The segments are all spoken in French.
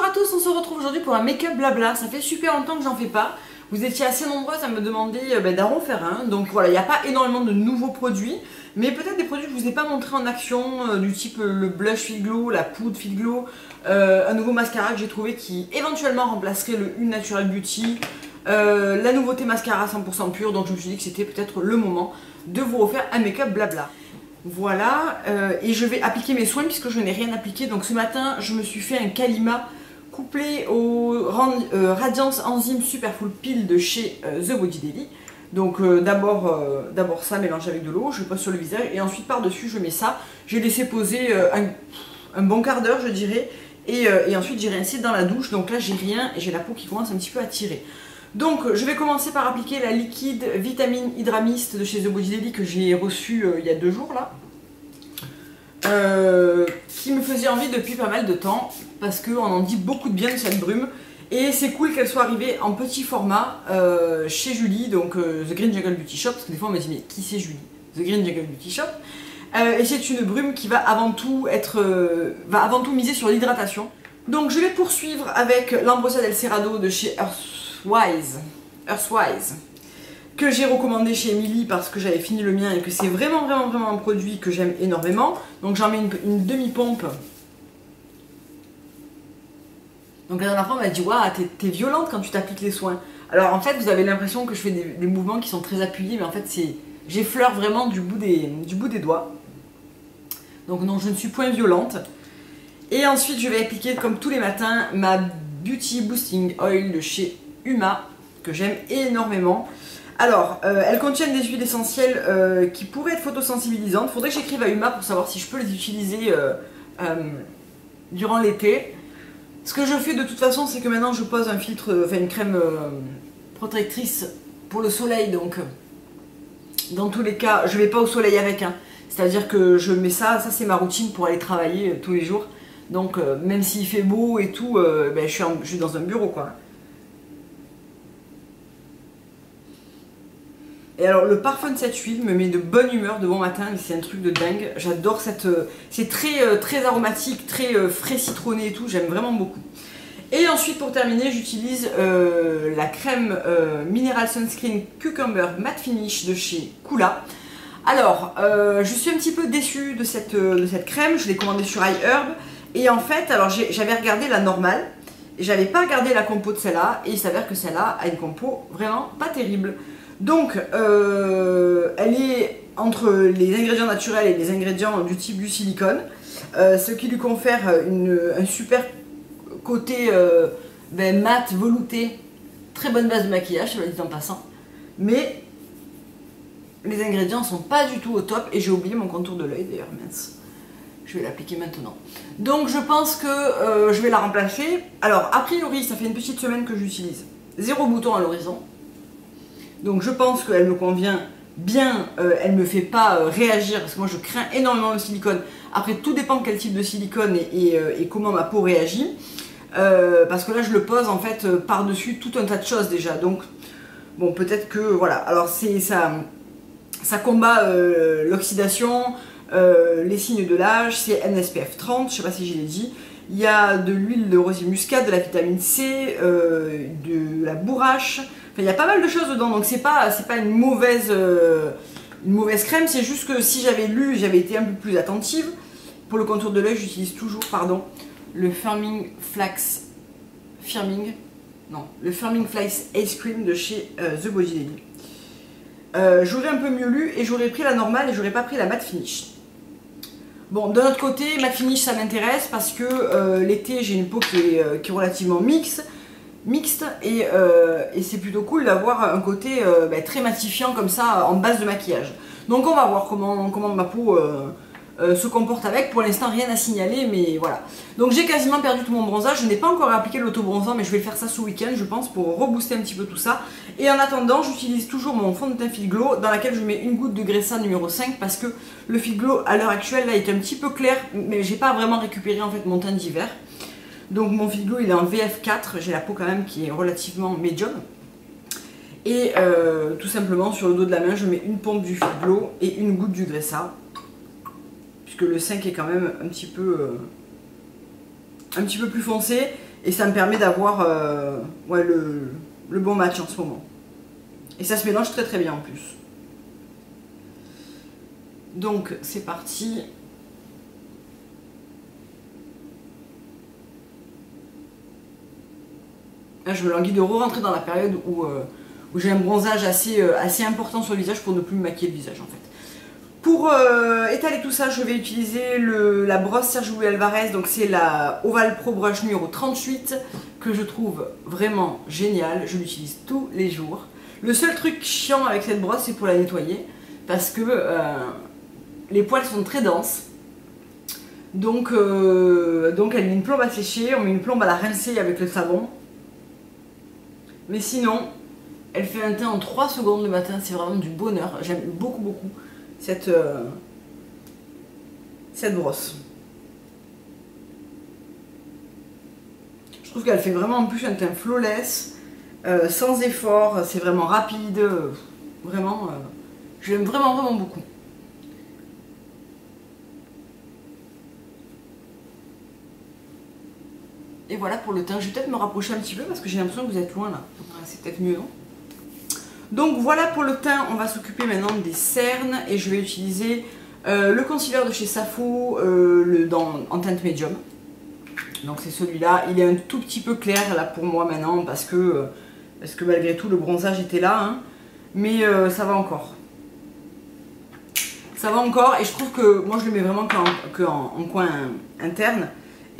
à tous, on se retrouve aujourd'hui pour un make-up blabla. Ça fait super longtemps que j'en fais pas. Vous étiez assez nombreuses à me demander d'en faire un. Donc voilà, il n'y a pas énormément de nouveaux produits, mais peut-être des produits que je vous ai pas montrés en action, du type le blush Fit Glow, la poudre Fit Glow, un nouveau mascara que j'ai trouvé qui éventuellement remplacerait le Une Natural Beauty, la nouveauté mascara 100% pur. Donc je me suis dit que c'était peut-être le moment de vous refaire un make-up blabla. Voilà, et je vais appliquer mes soins puisque je n'ai rien appliqué. Donc ce matin, je me suis fait un Kalima couplé au Radiance Enzyme Superfull Peel de chez The Body Daily. Donc d'abord ça mélangé avec de l'eau, je le pose sur le visage et ensuite par-dessus je mets ça. J'ai laissé poser un bon quart d'heure je dirais et ensuite j'ai rincé dans la douche. Donc là j'ai rien et j'ai la peau qui commence un petit peu à tirer. Donc je vais commencer par appliquer la liquide vitamine Hydra Mist de chez The Body Daily que j'ai reçue il y a 2 jours là. Qui me faisait envie depuis pas mal de temps parce qu'on en dit beaucoup de bien de cette brume et c'est cool qu'elle soit arrivée en petit format chez Julie, donc The Green Jungle Beauty Shop, parce que des fois on me dit mais qui c'est Julie? The Green Jungle Beauty Shop. Et c'est une brume qui va avant tout miser sur l'hydratation. Donc je vais poursuivre avec l'Ambrosia del Cerrado de chez Earthwise que j'ai recommandé chez Emily parce que j'avais fini le mien et que c'est vraiment un produit que j'aime énormément. Donc j'en mets une demi-pompe. Donc la dernière fois on m'a dit waouh, t'es violente quand tu t'appliques les soins. Alors en fait vous avez l'impression que je fais des mouvements qui sont très appuyés, mais en fait j'effleure vraiment du bout des doigts. Donc non, je ne suis point violente. Et ensuite je vais appliquer comme tous les matins ma Beauty Boosting Oil de chez Huma que j'aime énormément. Alors, elles contiennent des huiles essentielles qui pourraient être photosensibilisantes. Faudrait que j'écrive à Huma pour savoir si je peux les utiliser durant l'été. Ce que je fais de toute façon, c'est que maintenant je pose un filtre, enfin une crème protectrice pour le soleil. Donc, dans tous les cas, je vais pas au soleil avec. Hein. C'est-à-dire que je mets ça c'est ma routine pour aller travailler tous les jours. Donc, même s'il fait beau et tout, ben, je suis dans un bureau quoi. Et alors le parfum de cette huile me met de bonne humeur de bon matin, c'est un truc de dingue. J'adore cette... c'est très aromatique, très frais citronné et tout, j'aime vraiment beaucoup. Et ensuite pour terminer, j'utilise la crème Mineral Sunscreen Cucumber Matte Finish de chez Coola. Alors, je suis un petit peu déçue de cette crème, je l'ai commandée sur iHerb. Et en fait, alors j'avais regardé la normale, et j'avais pas regardé la compo de celle-là, et il s'avère que celle-là a une compo vraiment pas terrible. Donc, elle est entre les ingrédients naturels et les ingrédients du type du silicone, ce qui lui confère un super côté mat, velouté, très bonne base de maquillage, ça le dit en passant. Mais les ingrédients sont pas du tout au top et j'ai oublié mon contour de l'œil d'ailleurs, mince. Je vais l'appliquer maintenant. Donc je pense que je vais la remplacer. Alors, a priori, ça fait une petite semaine que j'utilise. 0 bouton à l'horizon. Donc je pense qu'elle me convient bien, elle me fait pas réagir parce que moi je crains énormément le silicone. Après tout dépend quel type de silicone et comment ma peau réagit. Parce que là je le pose en fait par-dessus tout un tas de choses déjà. Donc bon peut-être que voilà. Alors ça combat l'oxydation, les signes de l'âge, c'est un SPF 30, je sais pas si je l'ai dit. Il y a de l'huile de rosier muscade, de la vitamine C, de la bourrache. Enfin, il y a pas mal de choses dedans, donc c'est pas une mauvaise crème, c'est juste que si j'avais lu, j'avais été un peu plus attentive. Pour le contour de l'œil, j'utilise toujours, le Firming Flax Ice Cream de chez The Body Daily. J'aurais un peu mieux lu et j'aurais pris la normale et j'aurais pas pris la matte finish. Bon, d'un autre côté, matte finish ça m'intéresse parce que l'été j'ai une peau qui est relativement mixte et c'est plutôt cool d'avoir un côté très matifiant comme ça en base de maquillage. Donc on va voir comment ma peau se comporte avec. Pour l'instant rien à signaler, mais voilà. Donc j'ai quasiment perdu tout mon bronzage, je n'ai pas encore appliqué l'auto-bronzant mais je vais faire ça ce week-end je pense pour rebooster un petit peu tout ça. Et en attendant j'utilise toujours mon fond de teint Fit Glow dans laquelle je mets une goutte de Gressa numéro 5 parce que le Fit Glow à l'heure actuelle là est un petit peu clair mais j'ai pas vraiment récupéré en fait mon teint d'hiver. Donc mon Fit Glow il est en VF4, j'ai la peau quand même qui est relativement médium. Et tout simplement sur le dos de la main je mets une pompe du Fit Glow et une goutte du Gressa. Puisque le 5 est quand même un petit peu plus foncé. Et ça me permet d'avoir ouais, le bon match en ce moment. Et ça se mélange très très bien en plus. Donc c'est parti. Là, je me languis de re-rentrer dans la période où j'ai un bronzage assez important sur le visage pour ne plus me maquiller le visage en fait. Pour étaler tout ça, je vais utiliser la brosse Sergio Alvarez, donc c'est la Oval Pro Brush numéro 38 que je trouve vraiment géniale, je l'utilise tous les jours. Le seul truc chiant avec cette brosse, c'est pour la nettoyer, parce que les poils sont très denses. Donc elle met une plombe à sécher, on met une plombe à la rincer avec le savon. Mais sinon, elle fait un teint en 3 secondes le matin, c'est vraiment du bonheur. J'aime beaucoup beaucoup cette brosse. Je trouve qu'elle fait vraiment en plus un teint flawless, sans effort, c'est vraiment rapide, vraiment, je l'aime vraiment vraiment beaucoup. Et voilà pour le teint, je vais peut-être me rapprocher un petit peu parce que j'ai l'impression que vous êtes loin là, c'est peut-être mieux non? Donc voilà pour le teint, on va s'occuper maintenant des cernes et je vais utiliser le concealer de chez Safo en teinte médium. Donc c'est celui-là, il est un tout petit peu clair là pour moi maintenant parce que malgré tout le bronzage était là, hein. Mais ça va encore. Ça va encore et je trouve que moi je le mets vraiment en coin interne.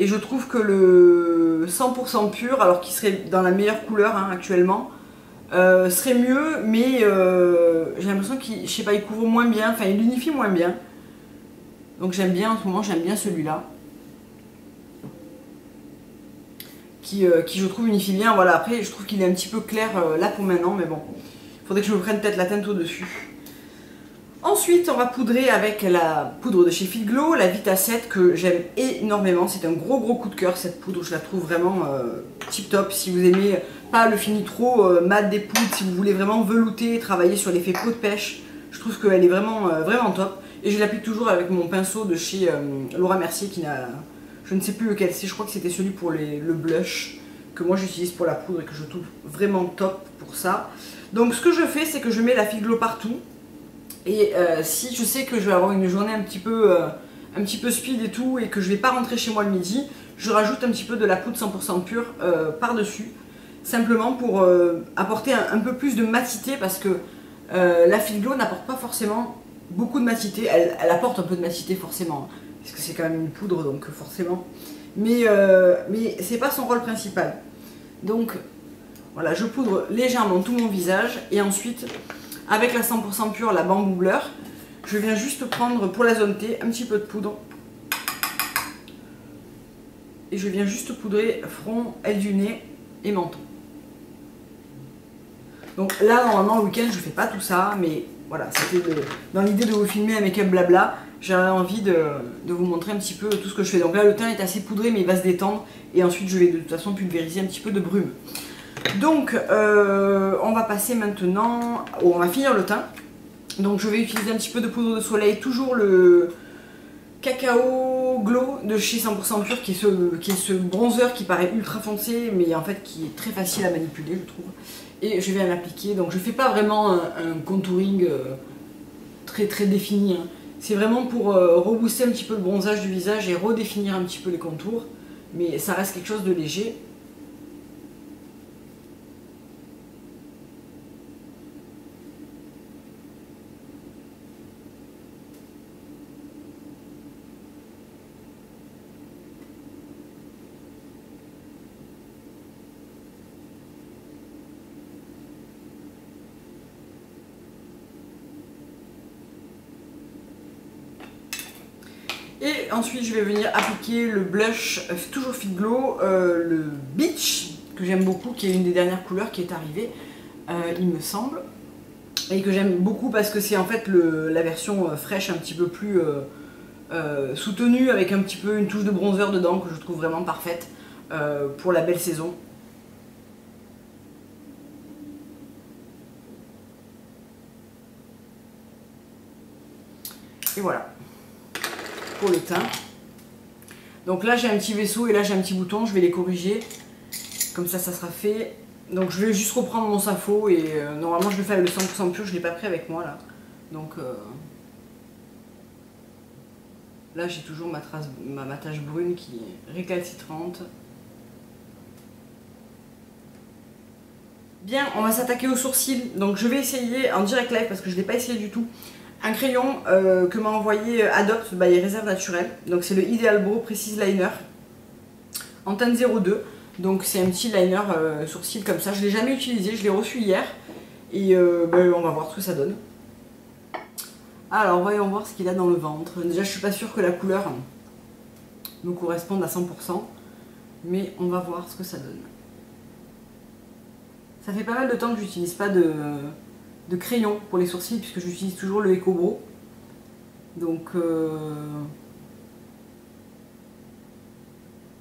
Et je trouve que le 100% pur, alors qu'il serait dans la meilleure couleur hein, actuellement, serait mieux, mais j'ai l'impression qu'il, je sais pas, il couvre moins bien, enfin il unifie moins bien. Donc j'aime bien, en ce moment j'aime bien celui-là. Qui je trouve unifie bien, voilà, après je trouve qu'il est un petit peu clair là pour maintenant, mais bon. Il faudrait que je me prenne peut-être la teinte au-dessus. Ensuite, on va poudrer avec la poudre de chez Fit Glow, la Vita 7 que j'aime énormément. C'est un gros coup de cœur cette poudre, je la trouve vraiment tip top. Si vous aimez pas le fini trop mat des poudres, si vous voulez vraiment velouter, travailler sur l'effet peau de pêche, je trouve qu'elle est vraiment, vraiment top. Et je l'applique toujours avec mon pinceau de chez Laura Mercier qui n'a, je ne sais plus lequel c'est, je crois que c'était celui pour le blush que moi j'utilise pour la poudre et que je trouve vraiment top pour ça. Donc ce que je fais, c'est que je mets la Fit Glow partout. Et si je sais que je vais avoir une journée un petit peu speed et tout et que je vais pas rentrer chez moi le midi, je rajoute un petit peu de la poudre 100% pure par-dessus, simplement pour apporter un peu plus de matité parce que la Fit Glow n'apporte pas forcément beaucoup de matité, elle apporte un peu de matité forcément, parce que c'est quand même une poudre donc forcément, mais c'est pas son rôle principal. Donc voilà, je poudre légèrement tout mon visage et ensuite avec la 100% pure, la Bamboo Blur, je viens juste prendre pour la zone T un petit peu de poudre. Et je viens juste poudrer front, aile du nez et menton. Donc là, normalement, le week-end, je fais pas tout ça, mais voilà, c'était dans l'idée de vous filmer un make-up blabla. J'avais envie de vous montrer un petit peu tout ce que je fais. Donc là, le teint est assez poudré, mais il va se détendre. Et ensuite, je vais de toute façon pulvériser un petit peu de brume. Donc on va passer maintenant, on va finir le teint. Donc je vais utiliser un petit peu de poudre de soleil, toujours le Cacao Glow de chez 100% Pur qui est ce bronzer qui paraît ultra foncé mais en fait qui est très facile à manipuler je trouve. Et je vais l'appliquer, donc je fais pas vraiment un contouring très défini, hein. C'est vraiment pour rebooster un petit peu le bronzage du visage et redéfinir un petit peu les contours, mais ça reste quelque chose de léger. Et ensuite je vais venir appliquer le blush toujours Fit Glow, le Beach, que j'aime beaucoup, qui est une des dernières couleurs qui est arrivée, il me semble. Et que j'aime beaucoup parce que c'est en fait la version fraîche un petit peu plus soutenue, avec un petit peu une touche de bronzer dedans que je trouve vraiment parfaite pour la belle saison. Et voilà. Pour le teint. Donc là j'ai un petit vaisseau et là j'ai un petit bouton, je vais les corriger. Comme ça sera fait. Donc je vais juste reprendre mon Safo et normalement je vais faire le 100% pur, je ne l'ai pas pris avec moi là. Donc là j'ai toujours ma tache brune qui est récalcitrante. Bien, on va s'attaquer aux sourcils. Donc je vais essayer en direct live parce que je ne l'ai pas essayé du tout. Un crayon que m'a envoyé Adopt by Réserve Naturelle. Donc c'est le Ideal Brow Precise Liner en teinte 02. Donc c'est un petit liner sourcil comme ça. Je ne l'ai jamais utilisé, je l'ai reçu hier. Et on va voir ce que ça donne. Alors voyons voir ce qu'il a dans le ventre. Déjà je suis pas sûre que la couleur me corresponde à 100%. Mais on va voir ce que ça donne. Ça fait pas mal de temps que j'utilise pas de crayon pour les sourcils puisque j'utilise toujours le Eco Brow. Donc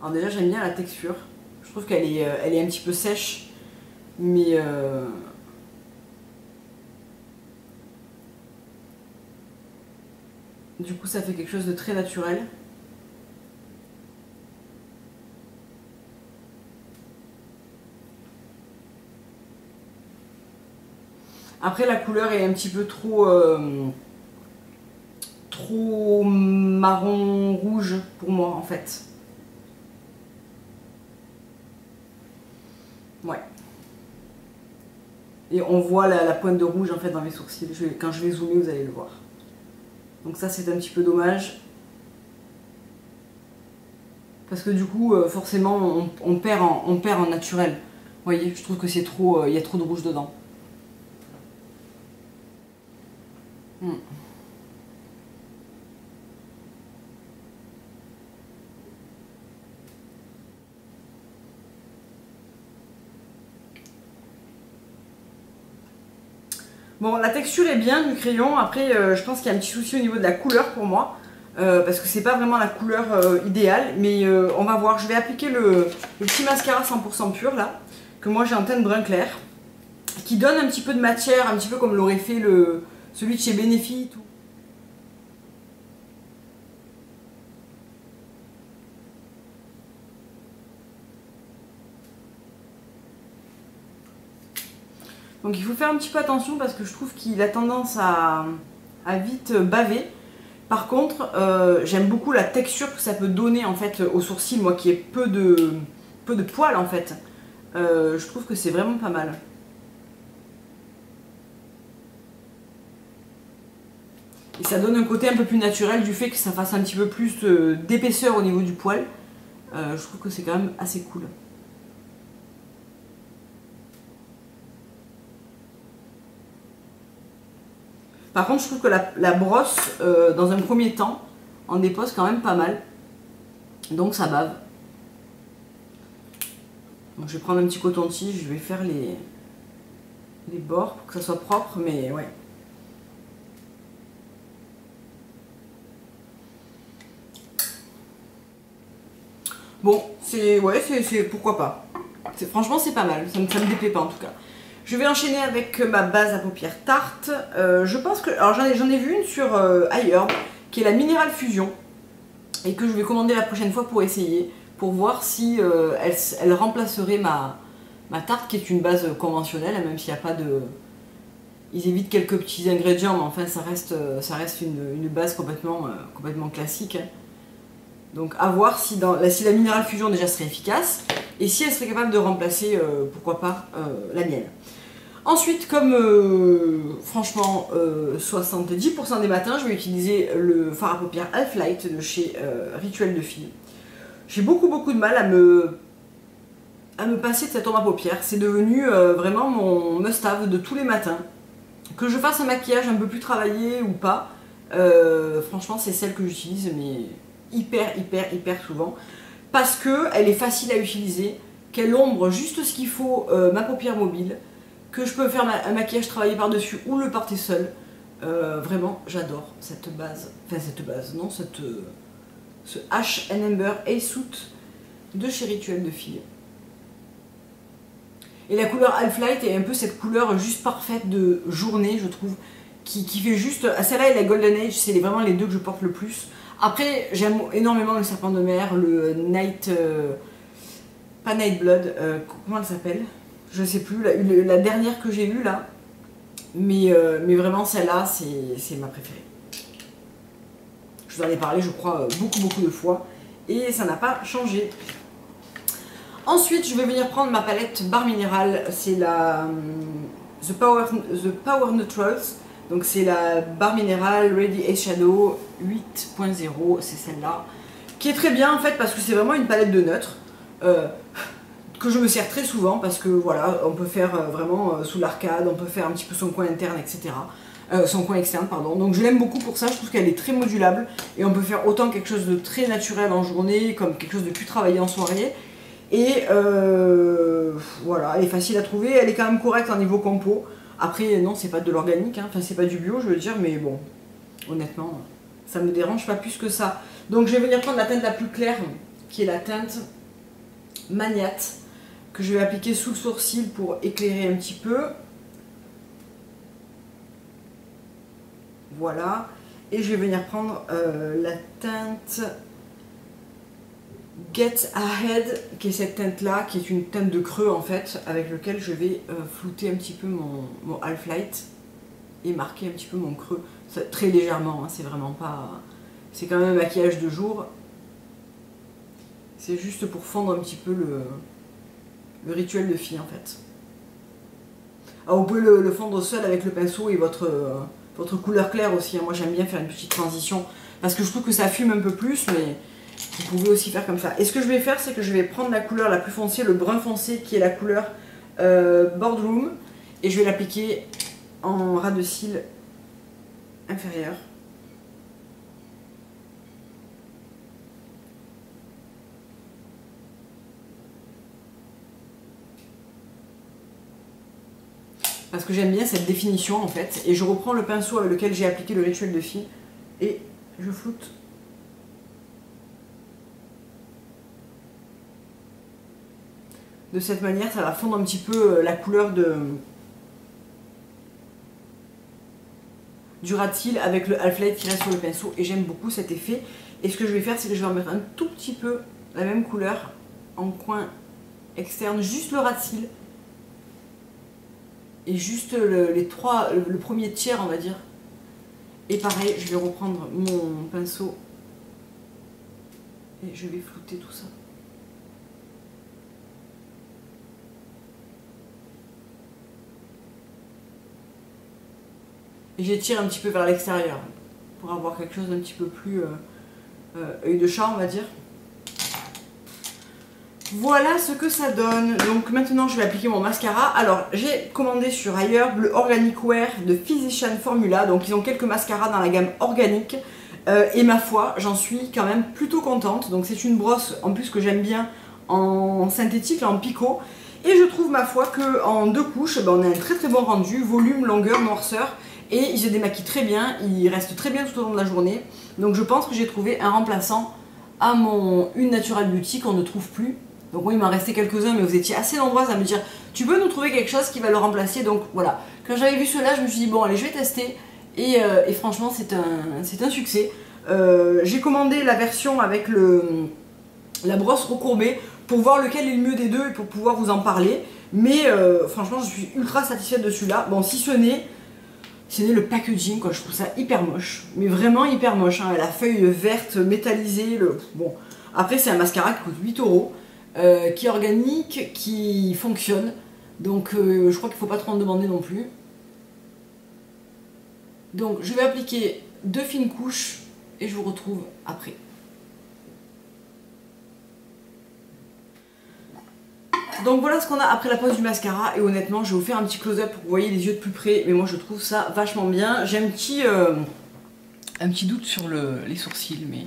alors déjà j'aime bien la texture. Je trouve qu'elle est, elle est un petit peu sèche, mais du coup ça fait quelque chose de très naturel. Après la couleur est un petit peu trop marron rouge pour moi en fait. Ouais. Et on voit la pointe de rouge en fait dans mes sourcils. Quand je vais zoomer vous allez le voir. Donc ça c'est un petit peu dommage. Parce que du coup forcément on perd en naturel. Vous voyez, je trouve que c'est trop. Il y a trop de rouge dedans. Bon, la texture est bien du crayon. Après, je pense qu'il y a un petit souci au niveau de la couleur pour moi. Parce que c'est pas vraiment la couleur idéale. Mais on va voir. Je vais appliquer le petit mascara 100% pur là. Que moi j'ai en teinte brun clair. Qui donne un petit peu de matière. Un petit peu comme l'aurait fait celui de chez Benefit. Donc il faut faire un petit peu attention parce que je trouve qu'il a tendance à vite baver. Par contre, j'aime beaucoup la texture que ça peut donner en fait aux sourcils, moi qui ai peu de poils en fait. Je trouve que c'est vraiment pas mal. Et ça donne un côté un peu plus naturel du fait que ça fasse un petit peu plus d'épaisseur au niveau du poil. Je trouve que c'est quand même assez cool. Par contre, je trouve que la brosse, dans un premier temps, en dépose quand même pas mal. Donc ça bave. Donc je vais prendre un petit coton-tige, je vais faire les bords pour que ça soit propre, mais ouais. Bon, pourquoi pas. Franchement, c'est pas mal, ça me déplaît pas en tout cas. Je vais enchaîner avec ma base à paupières Tarte. Je pense que... Alors j'en ai vu une sur iHerb, qui est la Mineral Fusion. Et que je vais commander la prochaine fois pour essayer. Pour voir si elle remplacerait ma tarte, qui est une base conventionnelle, même s'il n'y a pas de... Ils évitent quelques petits ingrédients, mais enfin ça reste une base complètement classique. Donc à voir si la Mineral Fusion déjà serait efficace. Et si elle serait capable de remplacer, pourquoi pas, la mienne. Ensuite, comme franchement 70% des matins, je vais utiliser le fard à paupières Half Light de chez Rituel de Fille. J'ai beaucoup de mal à me passer de cette ombre à paupières. C'est devenu vraiment mon must-have de tous les matins. Que je fasse un maquillage un peu plus travaillé ou pas, franchement c'est celle que j'utilise mais hyper souvent. Parce qu'elle est facile à utiliser, qu'elle ombre juste ce qu'il faut ma paupière mobile, que je peux faire un maquillage travaillé par-dessus ou le porter seul. Vraiment, j'adore cette base. Enfin, cette base, non, ce H Amber Ace Suit de chez Rituel de Fille. Et la couleur Half Light est un peu cette couleur juste parfaite de journée, je trouve, qui fait juste... Celle-là et la Golden Age, c'est vraiment les deux que je porte le plus. Après, j'aime énormément le Serpent de mer, le Night... pas Night Blood, comment elle s'appelle? Je sais plus, la dernière que j'ai eue là. Mais vraiment celle-là, c'est ma préférée. Je vous en ai parlé, je crois, beaucoup de fois. Et ça n'a pas changé. Ensuite, je vais venir prendre ma palette Barre Minéral. C'est la The Power Neutrals. Donc c'est la Barre Minéral Ready Eyeshadow 8.0. C'est celle-là. Qui est très bien en fait parce que c'est vraiment une palette de neutres. Que je me sers très souvent parce que voilà, on peut faire vraiment sous l'arcade, on peut faire un petit peu son coin interne, etc. Son coin externe, pardon. Donc je l'aime beaucoup pour ça, je trouve qu'elle est très modulable et on peut faire autant quelque chose de très naturel en journée comme quelque chose de plus travaillé en soirée. Et voilà, elle est facile à trouver, elle est quand même correcte en niveau compo. Après, non, c'est pas de l'organique, hein. Enfin c'est pas du bio, je veux dire, mais bon, honnêtement, ça me dérange pas plus que ça. Donc je vais venir prendre la teinte la plus claire, qui est la teinte Magnate, que je vais appliquer sous le sourcil pour éclairer un petit peu. Voilà. Et je vais venir prendre la teinte Get Ahead, qui est cette teinte-là, qui est une teinte de creux en fait, avec lequel je vais flouter un petit peu mon half-light et marquer un petit peu mon creux. Ça, très légèrement, hein, c'est vraiment pas... C'est quand même un maquillage de jour. C'est juste pour fondre un petit peu le rituel de fille en fait. Alors vous pouvez le fondre seul avec le pinceau et votre couleur claire aussi. Moi j'aime bien faire une petite transition parce que je trouve que ça fume un peu plus, mais vous pouvez aussi faire comme ça. Et ce que je vais faire, c'est que je vais prendre la couleur la plus foncée, le brun foncé qui est la couleur Boardroom, et je vais l'appliquer en ras de cils inférieur. Parce que j'aime bien cette définition en fait. Et je reprends le pinceau avec lequel j'ai appliqué le rituel de fille et je floute. De cette manière, ça va fondre un petit peu la couleur du ras de cils avec le half-light qui reste sur le pinceau. Et j'aime beaucoup cet effet. Et ce que je vais faire, c'est que je vais en mettre un tout petit peu la même couleur en coin externe, juste le ras de cils. Et juste le premier tiers, on va dire. Et pareil, je vais reprendre mon pinceau et je vais flouter tout ça. Et j'étire un petit peu vers l'extérieur pour avoir quelque chose d'un petit peu plus œil de chat, on va dire. Voilà ce que ça donne. Donc maintenant je vais appliquer mon mascara. Alors j'ai commandé sur ailleurs le Organic Wear de Physician Formula. Donc ils ont quelques mascaras dans la gamme organique. Et ma foi, j'en suis quand même plutôt contente. Donc c'est une brosse en plus que j'aime bien en synthétique, en picot. Et je trouve ma foi qu'en 2 couches, on a un très bon rendu. Volume, longueur, noirceur. Et il se démaquille très bien. Il reste très bien tout au long de la journée. Donc je pense que j'ai trouvé un remplaçant à mon Une Natural Beauty qu'on ne trouve plus. Donc oui, il m'en restait quelques-uns, mais vous étiez assez nombreuses à me dire tu peux nous trouver quelque chose qui va le remplacer. Donc voilà, quand j'avais vu cela, je me suis dit bon allez, je vais tester. Et franchement, c'est un succès. J'ai commandé la version avec la brosse recourbée pour voir lequel est le mieux des deux et pour pouvoir vous en parler. Mais franchement, je suis ultra satisfaite de celui-là. Bon, si ce n'est le packaging, quoi. Je trouve ça hyper moche. Mais vraiment hyper moche, hein. La feuille verte métallisée. Bon, après, c'est un mascara qui coûte 8 €. Qui est organique, qui fonctionne. Donc je crois qu'il ne faut pas trop en demander non plus. Donc je vais appliquer 2 fines couches et je vous retrouve après. Donc voilà ce qu'on a après la pose du mascara. Et honnêtement, je vais vous faire un petit close-up pour que vous voyez les yeux de plus près. Mais moi je trouve ça vachement bien. J'ai un petit doute sur les sourcils, mais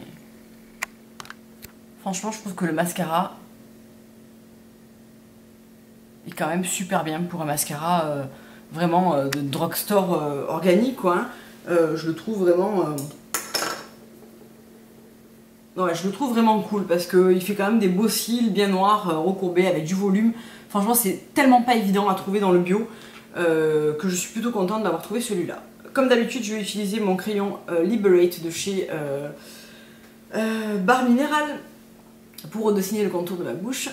franchement je trouve que le mascara est quand même super bien pour un mascara vraiment de drugstore organique, quoi, hein. Je le trouve vraiment ouais, je le trouve vraiment cool parce qu'il fait quand même des beaux cils bien noirs, recourbés avec du volume. Franchement c'est tellement pas évident à trouver dans le bio que je suis plutôt contente d'avoir trouvé celui-là. Comme d'habitude, je vais utiliser mon crayon Liberate de chez Barre Minéral pour redessiner le contour de ma bouche.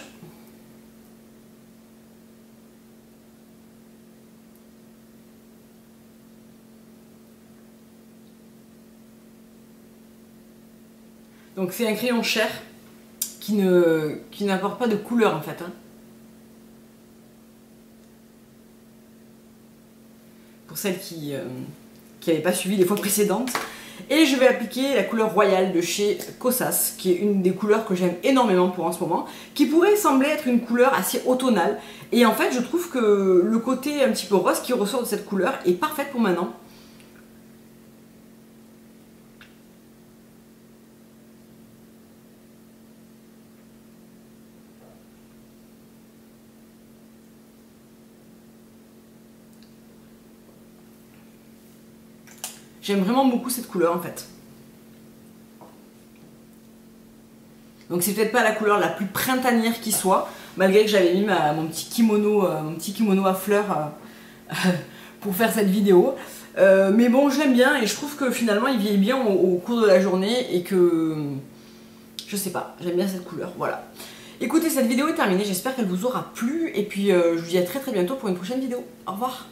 Donc c'est un crayon cher qui n'apporte pas de couleur en fait. Hein. Pour celles qui n'avaient pas suivi les fois précédentes. Et je vais appliquer la couleur royale de chez Kosas, qui est une des couleurs que j'aime énormément pour en ce moment, qui pourrait sembler être une couleur assez automnale. Et en fait, je trouve que le côté un petit peu rose qui ressort de cette couleur est parfait pour maintenant. J'aime vraiment beaucoup cette couleur en fait. Donc c'est peut-être pas la couleur la plus printanière qui soit, malgré que j'avais mis mon petit kimono à fleurs pour faire cette vidéo. Mais bon, je l'aime bien et je trouve que finalement il vieillit bien au cours de la journée et que... Je sais pas, j'aime bien cette couleur, voilà. Écoutez, cette vidéo est terminée, j'espère qu'elle vous aura plu et puis je vous dis à très bientôt pour une prochaine vidéo. Au revoir.